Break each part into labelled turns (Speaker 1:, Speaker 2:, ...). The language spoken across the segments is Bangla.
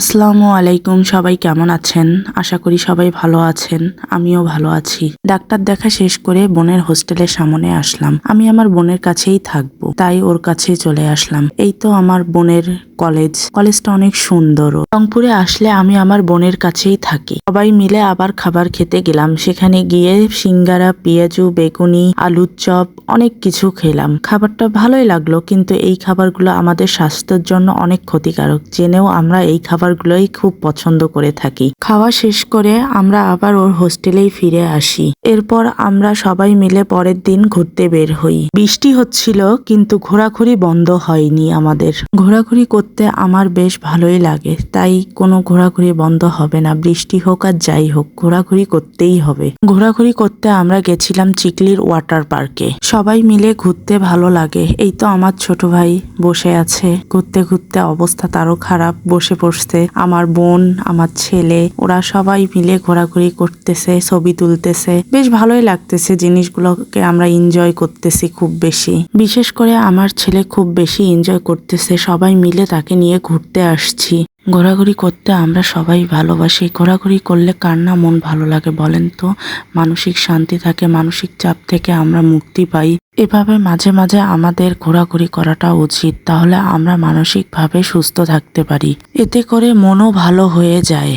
Speaker 1: আসসালামু আলাইকুম, সবাই কেমন আছেন? আশা করি সবাই ভালো আছেন। আমিও ভালো আছি। ডাক্তার দেখা শেষ করে বোনের হোস্টেলের সামনে আসলাম। আমি আমার বোনের কাছেই থাকবো, তাই ওর কাছেই চলে আসলাম। এই তো আমার বোনের কলেজটা অনেক সুন্দর। রংপুরে আসলে আমি আমার বোনের কাছেই থাকি। সবাই মিলে আবার খাবার খেতে গেলাম। সেখানে গিয়ে সিঙ্গারা, পেঁয়াজু, বেগুনি, আলুর চপ অনেক কিছু খেলাম। খাবারটা ভালোই লাগলো, কিন্তু এই খাবারগুলো আমাদের স্বাস্থ্যের জন্য অনেক ক্ষতিকারক। জেনেও আমরা এই খাবারগুলোই খুব পছন্দ করে থাকি। খাওয়া শেষ করে আমরা আবার ওর হোস্টেলেই ফিরে আসি। এরপর আমরা সবাই মিলে পরের দিন ঘুরতে বের হই। বৃষ্টি হচ্ছিল, কিন্তু ঘোরাঘুরি বন্ধ হয়নি আমাদের। ঘোরাঘুরি করতে আমার বেশ ভালোই লাগে, তাই কোনো ঘোরাঘুরি বন্ধ হবে না। বৃষ্টি হোক আর যাই হোক, ঘোরাঘুরি করতেই হবে। ঘোরাঘুরি করতে আমরা গেছিলাম চিকলির ওয়াটার পার্কে। সবাই মিলে ঘুরতে ভালো লাগে। এই তো আমার ছোট ভাই বসে আছে। ঘুরতে ঘুরতে অবস্থা তারও খারাপ, বসে পড়ছে। আমার বোন, আমার ছেলে, ওরা সবাই মিলে ঘোরাঘুরি করতেছে, ছবি তুলতেছে। বেশ ভালোই লাগতেছে, জিনিসগুলোকে আমরা এনজয় করতেছি খুব বেশি। বিশেষ করে আমার ছেলে খুব বেশি এনজয় করতেছে। সবাই মিলে তাকে নিয়ে ঘুরতে আসছি। ঘোরাঘুরি করতে আমরা সবাই ভালোবাসি। ঘোরাঘুরি করলে কার না মন ভালো লাগে বলেন তো? মানসিক শান্তি থাকে, মানসিক চাপ থেকে আমরা মুক্তি পাই। এভাবে মাঝে মাঝে আমাদের ঘোরাঘুরি করাটা উচিত, তাহলে আমরা মানসিকভাবে সুস্থ থাকতে পারি। এতে করে মনও ভালো হয়ে যায়।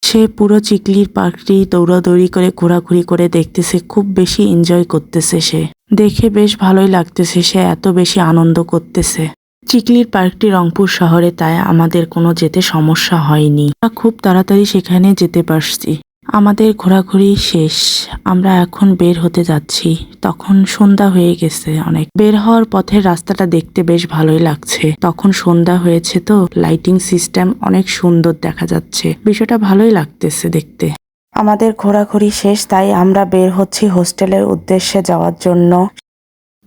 Speaker 1: সে পুরো চিকলির পার্কটি দৌড়াদৌড়ি করে ঘোরাঘুরি করে দেখতেছে, খুব বেশি এনজয় করতেছে সে। দেখে বেশ ভালোই লাগতেছে, সে এত বেশি আনন্দ করতেছে। চিকলির পার্কটি রংপুর শহরে, তাই আমাদের কোনো যেতে সমস্যা হয়নি। আমরা খুব তাড়াতাড়ি সেখানে যেতে পারছি। আমাদের ঘোরাঘুরি শেষ, আমরা এখন বের হতে যাচ্ছি। তখন সন্ধ্যা হয়ে গেছে অনেক। বের হওয়ার পথের রাস্তাটা দেখতে বেশ ভালোই লাগছে। তখন সন্ধ্যা হয়েছে তো, লাইটিং সিস্টেম অনেক সুন্দর দেখা যাচ্ছে। বিষয়টা ভালোই লাগতেছে দেখতে। আমাদের ঘোরাঘুরি শেষ, তাই আমরা বের হচ্ছি হোস্টেলের উদ্দেশ্যে যাওয়ার জন্য।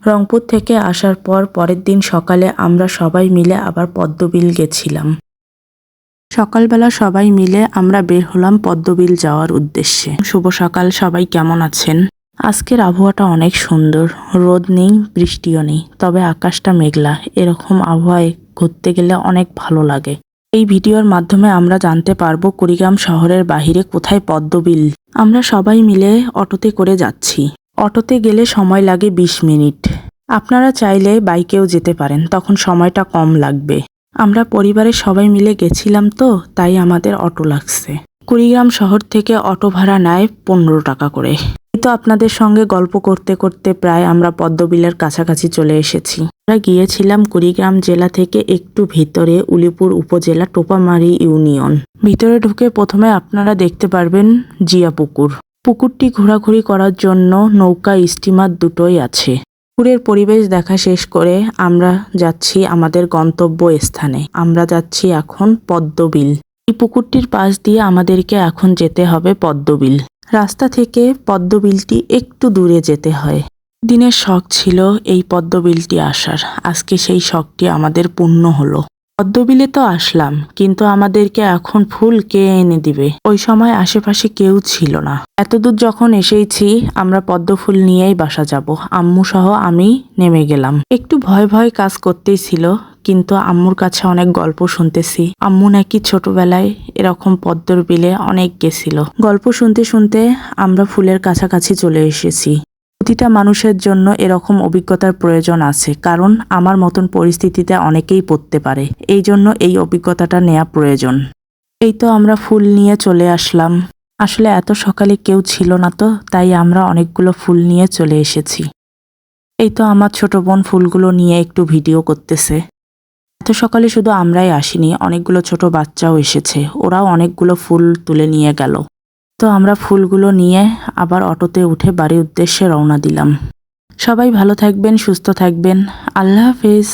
Speaker 1: রংপুর থেকে আসার পর পরের দিন সকালে আমরা সবাই মিলে আবার পদ্মবিল গেছিলাম। সকালবেলা সবাই মিলে আমরা বের হলাম পদ্মবিল যাওয়ার উদ্দেশ্যে। শুভ সকাল, সবাই কেমন আছেন? আজকের আবহাওয়াটা অনেক সুন্দর। রোদ নেই, বৃষ্টিও নেই, তবে আকাশটা মেঘলা। এরকম আবহাওয়ায় ঘুরতে গেলে অনেক ভালো লাগে। এই ভিডিওর মাধ্যমে আমরা জানতে পারবো কুড়িগ্রাম শহরের বাহিরে কোথায় পদ্মবিল। আমরা সবাই মিলে অটোতে করে যাচ্ছি। অটোতে গেলে সময় লাগে 20 মিনিট। আপনারা চাইলে বাইকেও যেতে পারেন, তখন সময়টা কম লাগবে। আমরা পরিবারের সবাই মিলে গেছিলাম তো, তাই আমাদের অটো লাগছে। কুড়িগ্রাম শহর থেকে অটো ভাড়া নেয় 15 টাকা করে। তো আপনাদের সঙ্গে গল্প করতে করতে প্রায় আমরা পদ্মবিলের কাছাকাছি চলে এসেছি। আমরা গিয়েছিলাম কুড়িগ্রাম জেলা থেকে একটু ভিতরে, উলিপুর উপজেলা, টোপামারি ইউনিয়ন। ভিতরে ঢুকে প্রথমে আপনারা দেখতে পারবেন জিয়া পুকুর। পুকুরটি ঘোরাঘুরি করার জন্য নৌকা, স্টিমার দুটোই আছে। পুকুরের পরিবেশ দেখা শেষ করে আমরা যাচ্ছি আমাদের গন্তব্য স্থানে। আমরা যাচ্ছি এখন পদ্মবিল। এই পুকুরটির পাশ দিয়ে আমাদেরকে এখন যেতে হবে পদ্মবিল। রাস্তা থেকে পদ্মবিলটি একটু দূরে যেতে হয়। দিনের শখ ছিল এই পদ্মবিলটি আসার। আজকে সেই শখটি আমাদের পূর্ণ হলো। পদ্মবিলে তো আসলাম, কিন্তু আমাদেরকে এখন ফুল কে এনে দিবে? ওই সময় আশেপাশে কেউ ছিল না। এতদূর যখন এসেইছি, আমরা পদ্ম ফুল নিয়েই বাসা যাব। আম্মু সহ আমি নেমে গেলাম। একটু ভয় ভয় কাজ করতেই ছিল, কিন্তু আম্মুর কাছে অনেক গল্প শুনতেছি। আম্মু নাকি ছোটবেলায় এরকম পদ্মর বিলে অনেক গেছিল। গল্প শুনতে শুনতে আমরা ফুলের কাছাকাছি চলে এসেছি। প্রতিটা মানুষের জন্য এরকম অভিজ্ঞতার প্রয়োজন আছে, কারণ আমার মতন পরিস্থিতিতে অনেকেই পড়তে পারে। এই জন্য এই অভিজ্ঞতাটা নেওয়া প্রয়োজন। এই তো আমরা ফুল নিয়ে চলে আসলাম। আসলে এত সকালে কেউ ছিল না তো, তাই আমরা অনেকগুলো ফুল নিয়ে চলে এসেছি। এই তো আমার ছোট বোন ফুলগুলো নিয়ে একটু ভিডিও করতেছে। এত সকালে শুধু আমরাই আসিনি, অনেকগুলো ছোট বাচ্চাও এসেছে। ওরাও অনেকগুলো ফুল তুলে নিয়ে গেল। তো আমরা ফুলগুলো নিয়ে আবার অটোতে উঠে বাড়ির উদ্দেশ্যে রওনা দিলাম। সবাই ভালো থাকবেন, সুস্থ থাকবেন। আল্লাহ হাফেজ।